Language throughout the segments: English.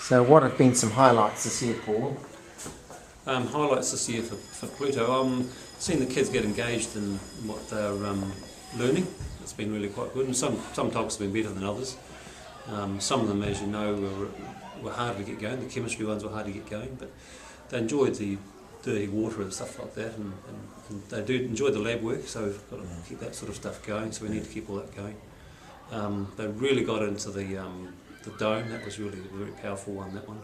So what have been some highlights this year, Paul? Highlights this year for PLUTO. Seeing the kids get engaged in what they're learning. It's been really quite good, and some topics have been better than others. Some of them, as you know, were hard to get going. The chemistry ones were hard to get going, but they enjoyed the dirty water and stuff like that, and they do enjoy the lab work, so we've got to keep that sort of stuff going, so we need to keep all that going. They really got into the dome. That was really a very powerful one, that one.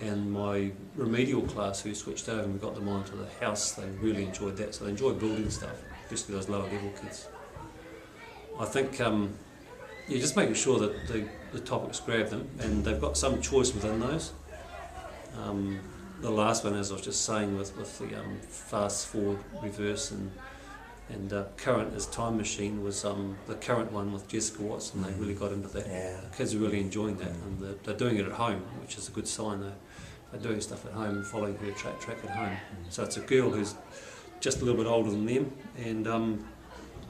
And my remedial class, who switched over and we got them onto the house, they really enjoyed that, so they enjoy building stuff, especially those lower level kids. I think you're just making sure that the topics grab them, and they've got some choice within those. The last one, as I was just saying, with the fast forward, reverse, and current as time machine, was the current one with Jessica Watson. They really got into that. Yeah. The kids are really enjoying that, and they're doing it at home, which is a good sign. They're doing stuff at home, following her track at home. So it's a girl who's just a little bit older than them, and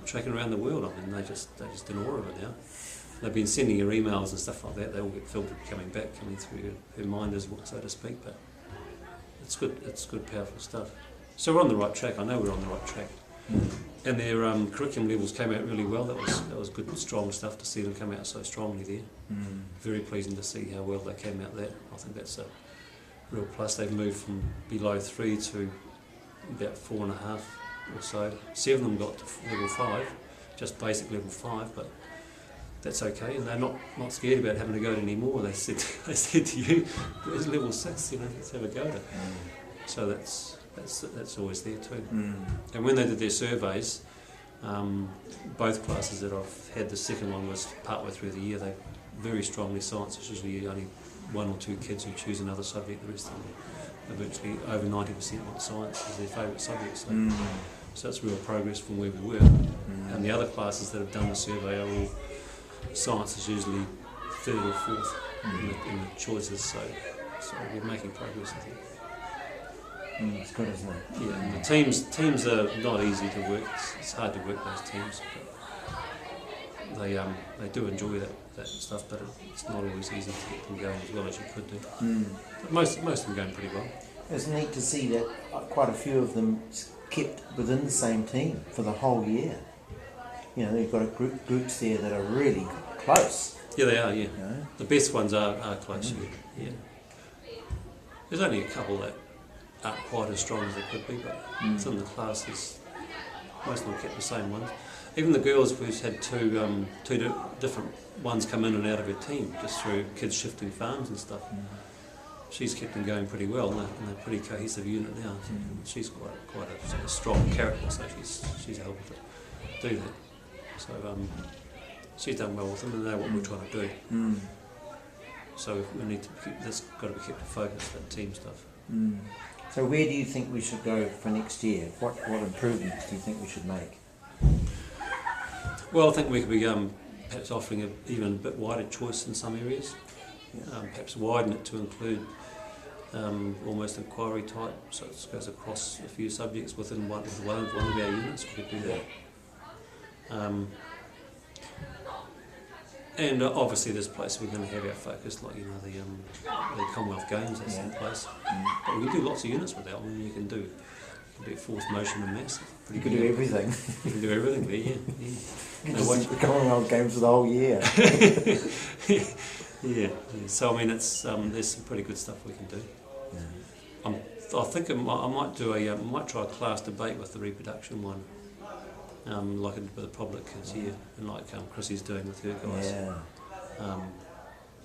tracking around the world. I mean, they're just in awe of it now. They've been sending her emails and stuff like that. They all get filtered coming through her mind, as so to speak. But it's good, powerful stuff. So we're on the right track. I know we're on the right track. And their curriculum levels came out really well. That was good, strong stuff to see them come out so strongly there. Very pleasing to see how well they came out there. I think that's a real plus. They've moved from below 3 to about 4.5 or so. 7 of them got to level 5, just basic level 5, but that's okay. And they're not scared about having to go to any more. They said to you, "There's level 6, let's have a go at it." So that's always there too. And when they did their surveys, both classes that I've had, the second one was partway through the year, they very strongly science. It's usually only 1 or 2 kids who choose another subject. The rest of them are virtually over 90% want science as their favourite subject. So it's real progress from where we were. And the other classes that have done the survey are all, science is usually 3rd or 4th in the choices. So we're making progress, I think. It's good, isn't it? Yeah, and the teams are not easy to work. It's hard to work those teams, but they do enjoy that stuff. But it's not always easy to get them going as well as you could do. But most of them are going pretty well. It's neat to see that quite a few of them kept within the same team for the whole year. You know, you've got groups there that are really close. Yeah, they are. Yeah, You know? the best ones are close. Yeah. There's only a couple that aren't quite as strong as they could be, but it's in the classes. Most of them kept the same ones. Even the girls, we've had two different ones come in and out of her team, just through kids shifting farms and stuff. She's kept them going pretty well, and they're a pretty cohesive unit now. She's quite a sort of strong character, so she's able to do that. So she's done well with them, and they know what we're trying to do. So we need to keep this. Got to be kept focused, that team stuff. So where do you think we should go for next year? What improvements do you think we should make? Well, I think we could be perhaps offering even a bit wider choice in some areas. Perhaps widen it to include almost inquiry type, so it goes across a few subjects within one of our units. We could do that. And obviously there's places we're going to have our focus, like the Commonwealth Games, that's in place. But we can do lots of units with that. I mean, you can do force motion and maths. You can do everything. You can do everything there, yeah. You can just keep going on games for the whole year. Yeah. So I mean, it's there's some pretty good stuff we can do. I think I might try a class debate with the reproduction one. Like I did with the public kids here, and like Chrissy's doing with her guys. Yeah.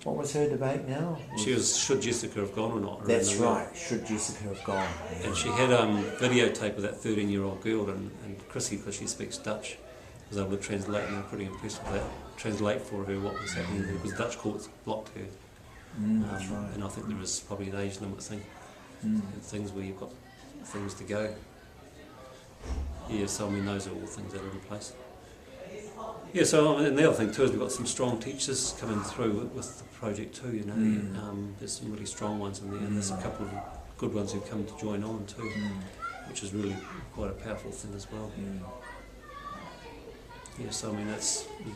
What was her debate now? She was, should Jessica have gone or not? That's right, should Jessica have gone? Yeah. And she had videotape of that 13-year-old girl, and Chrissy, because she speaks Dutch, was able to translate, and I'm pretty impressed with that. Translate for her what was happening, because Dutch courts blocked her. That's right. And I think there is probably an age limit thing, and things where you've got things to go. Yeah, so I mean, those are all things that are in place. Yeah, so and the other thing too is we've got some strong teachers coming through with the project too. You know, there's some really strong ones in there, and there's a couple of good ones who've come to join on too, which is really quite a powerful thing as well. Yeah, so I mean,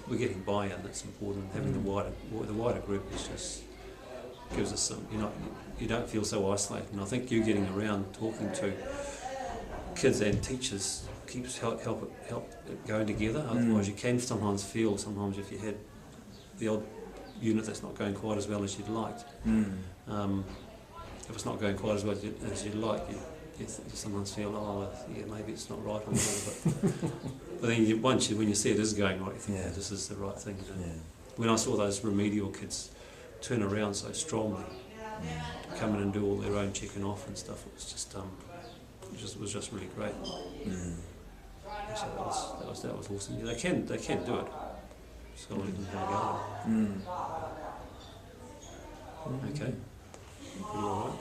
we're getting buy-in. That's important. Having the wider group is just gives us some, you don't feel so isolated. And I think you getting around talking to kids and teachers keeps help it going together. Otherwise, you can sometimes feel if you had the odd unit that's not going quite as well as you'd liked. If it's not going quite as well as you'd like, you sometimes feel, oh, yeah, maybe it's not right on all, but then when you see it is going right, you think, yeah, this is the right thing to do. Yeah. When I saw those remedial kids turn around so strongly, come in and do all their own checking off and stuff, it was just really great. So that was awesome. Yeah, they can do it. So let them go. Okay. Pretty all right.